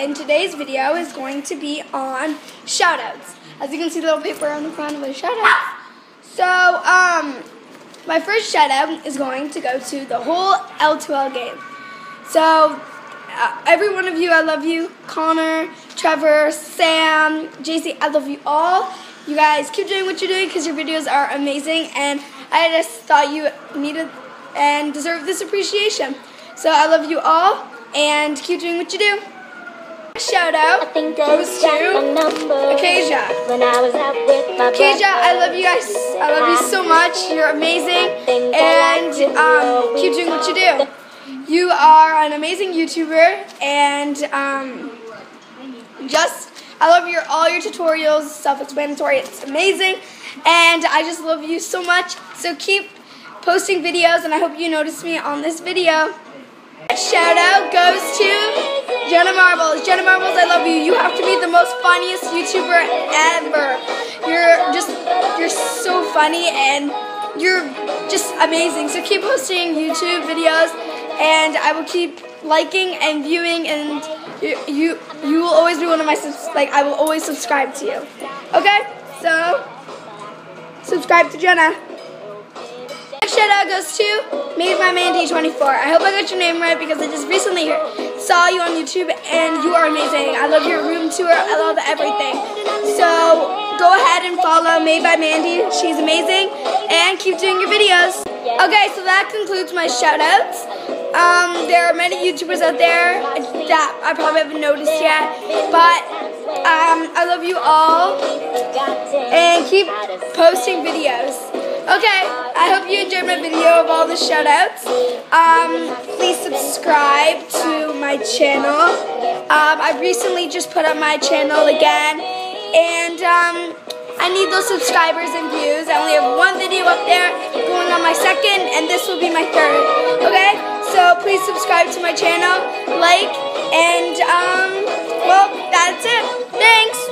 and today's video is going to be on shoutouts. As you can see, the little paper on the front of the shoutouts. So, my first shoutout is going to go to the whole L2L game. So, every one of you, I love you. Connor, Trevor, Sam, JC, I love you all. You guys keep doing what you're doing because your videos are amazing, and I just thought you needed and deserve this appreciation. So I love you all, and keep doing what you do. Shout out goes to Acacia. Acacia, I love you guys. I love you so much. You're amazing, and keep doing what you do. You are an amazing YouTuber, and I love all your tutorials, self-explanatory. It's amazing, and I just love you so much. So keep posting videos, and I hope you notice me on this video. Shout out goes to Jenna Marbles. Jenna Marbles, I love you. You have to be the most funniest YouTuber ever. You're so funny, and you're just amazing. So keep posting YouTube videos, and I will keep liking and viewing, and you will always be one of my I will always subscribe to you. Okay? So subscribe to Jenna. Next shout out goes to Made by Mandy 24. I hope I got your name right because I just recently saw you on YouTube, and you are amazing. I love your room tour. I love everything. So go ahead and follow Made by Mandy. She's amazing, and keep doing your videos. Okay, so that concludes my shout outs. There are many YouTubers out there that I probably haven't noticed yet, but I love you all, and keep posting videos. Okay, I hope you enjoyed my video of all the shoutouts. Please subscribe to my channel. I recently just put up my channel again, and I need those subscribers and views. I only have one video up there, going on my second, and this will be my third. Okay, so please subscribe to my channel, like, and well, that's it. Thanks.